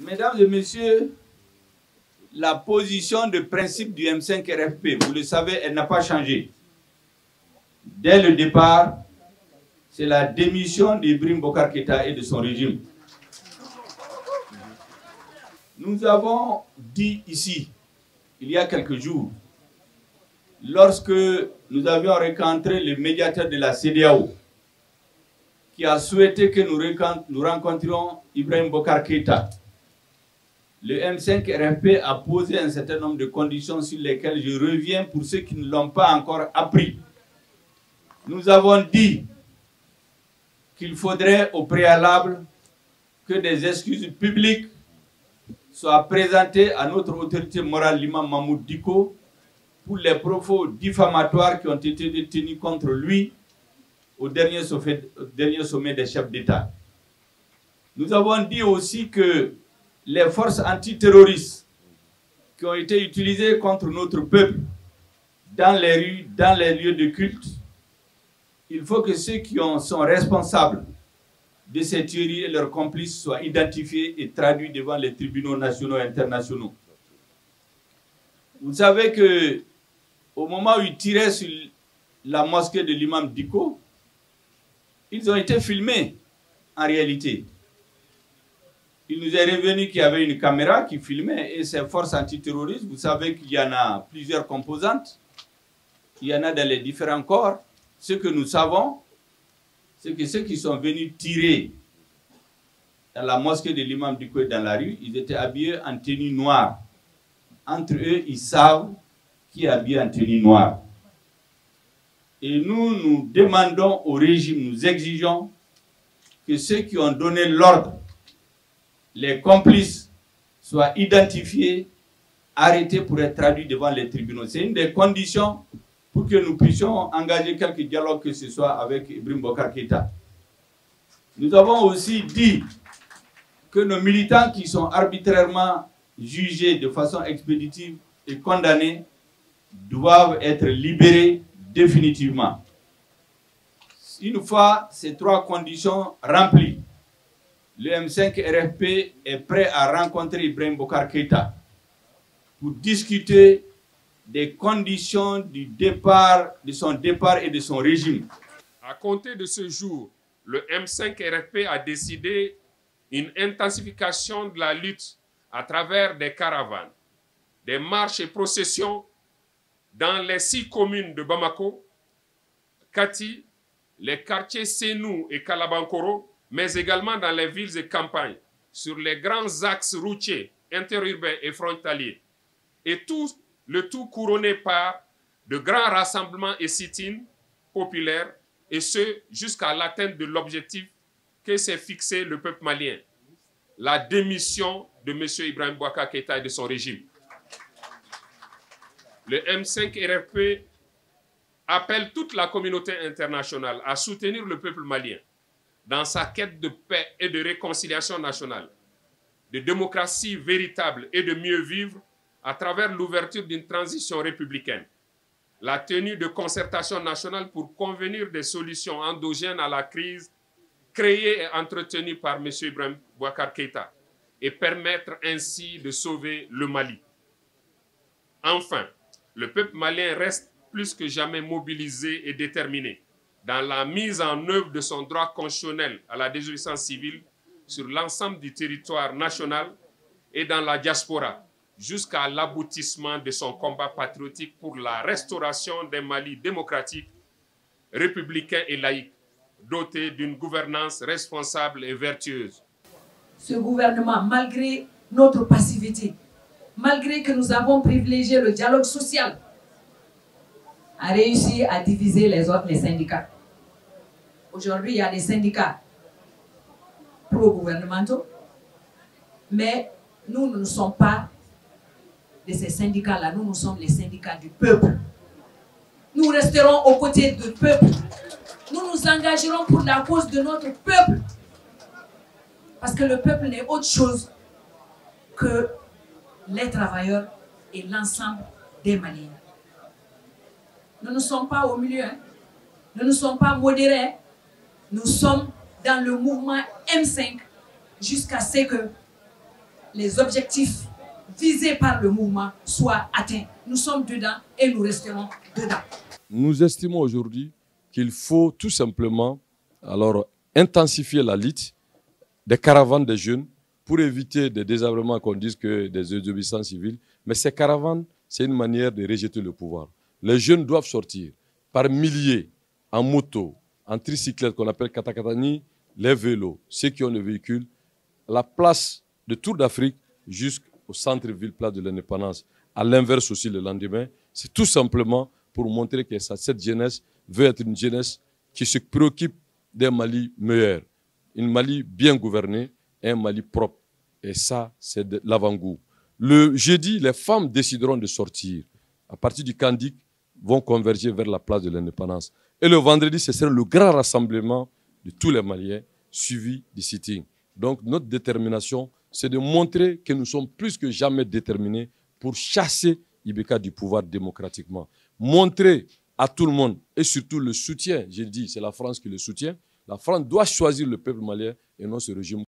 Mesdames et messieurs, la position de principe du M5 RFP, vous le savez, elle n'a pas changé. Dès le départ, c'est la démission d'Ibrahim Boubacar Keïta et de son régime. Nous avons dit ici, il y a quelques jours, lorsque nous avions rencontré le médiateur de la CEDEAO, qui a souhaité que nous rencontrions Ibrahim Boubacar Keïta, le M5 RFP a posé un certain nombre de conditions sur lesquelles je reviens pour ceux qui ne l'ont pas encore appris. Nous avons dit qu'il faudrait au préalable que des excuses publiques soient présentées à notre autorité morale, l'imam Mahmoud Dicko, pour les propos diffamatoires qui ont été tenus contre lui au dernier sommet des chefs d'État. Nous avons dit aussi que les forces antiterroristes qui ont été utilisées contre notre peuple dans les rues, dans les lieux de culte, il faut que ceux qui sont responsables de ces tueries et leurs complices soient identifiés et traduits devant les tribunaux nationaux et internationaux. Vous savez que au moment où ils tiraient sur la mosquée de l'imam Dicko, ils ont été filmés en réalité. Il nous est revenu qu'il y avait une caméra qui filmait et ces forces antiterroristes, vous savez qu'il y en a plusieurs composantes, il y en a dans les différents corps. Ce que nous savons, c'est que ceux qui sont venus tirer dans la mosquée de l'imam Dicko dans la rue, ils étaient habillés en tenue noire. Entre eux, ils savent qui est habillé en tenue noire. Et nous demandons au régime, nous exigeons que ceux qui ont donné l'ordre, les complices, soient identifiés, arrêtés pour être traduits devant les tribunaux. C'est une des conditions pour que nous puissions engager quelques dialogues que ce soit avec Ibrahim Boubacar Keïta. Nous avons aussi dit que nos militants qui sont arbitrairement jugés de façon expéditive et condamnés doivent être libérés définitivement. Une fois ces trois conditions remplies, le M5 RFP est prêt à rencontrer Ibrahim Boubacar Keïta pour discuter des conditions du départ, de son départ et de son régime. À compter de ce jour, le M5 RFP a décidé une intensification de la lutte à travers des caravanes, des marches et processions dans les 6 communes de Bamako, Kati, les quartiers Sénou et Kalabankoro, mais également dans les villes et campagnes, sur les grands axes routiers, interurbains et frontaliers. Et le tout couronné par de grands rassemblements et sit-ins populaires, et ce, jusqu'à l'atteinte de l'objectif que s'est fixé le peuple malien, la démission de M. Ibrahim Boubacar Keïta et de son régime. Le M5 RFP appelle toute la communauté internationale à soutenir le peuple malien dans sa quête de paix et de réconciliation nationale, de démocratie véritable et de mieux vivre à travers l'ouverture d'une transition républicaine, la tenue de concertations nationales pour convenir des solutions endogènes à la crise créée et entretenue par M. Ibrahim Boubacar Keïta et permettre ainsi de sauver le Mali. Enfin, le peuple malien reste plus que jamais mobilisé et déterminé dans la mise en œuvre de son droit constitutionnel à la désobéissance civile sur l'ensemble du territoire national et dans la diaspora, jusqu'à l'aboutissement de son combat patriotique pour la restauration d'un Mali démocratique, républicain et laïque, doté d'une gouvernance responsable et vertueuse. Ce gouvernement, malgré notre passivité, malgré que nous avons privilégié le dialogue social, a réussi à diviser les syndicats. Aujourd'hui, il y a des syndicats pro-gouvernementaux, mais nous ne sommes pas de ces syndicats-là, nous sommes les syndicats du peuple. Nous resterons aux côtés du peuple. Nous nous engagerons pour la cause de notre peuple. Parce que le peuple n'est autre chose que les travailleurs et l'ensemble des Maliens. Nous ne sommes pas au milieu, hein. Nous ne sommes pas modérés, hein. Nous sommes dans le mouvement M5 jusqu'à ce que les objectifs visés par le mouvement soient atteints. Nous sommes dedans et nous resterons dedans. Nous estimons aujourd'hui qu'il faut tout simplement intensifier la lutte des caravanes des jeunes pour éviter des désarmements qu'on dise que des désobéissances civiles. Mais ces caravanes, c'est une manière de rejeter le pouvoir. Les jeunes doivent sortir par milliers, en moto, en tricyclette qu'on appelle katakatani, les vélos, ceux qui ont le véhicule, la place de Tour d'Afrique jusqu'au centre-ville, place de l'Indépendance. À l'inverse aussi le lendemain, c'est tout simplement pour montrer que cette jeunesse veut être une jeunesse qui se préoccupe d'un Mali meilleur, une Mali bien gouvernée, un Mali propre. Et ça, c'est de l'avant-goût. Le jeudi, les femmes décideront de sortir. À partir du Kandik, vont converger vers la place de l'Indépendance. Et le vendredi, ce sera le grand rassemblement de tous les Maliens, suivi du sitting. Donc notre détermination, c'est de montrer que nous sommes plus que jamais déterminés pour chasser Ibeka du pouvoir démocratiquement. Montrer à tout le monde, et surtout le soutien, j'ai dit, c'est la France qui le soutient. La France doit choisir le peuple malien et non ce régime.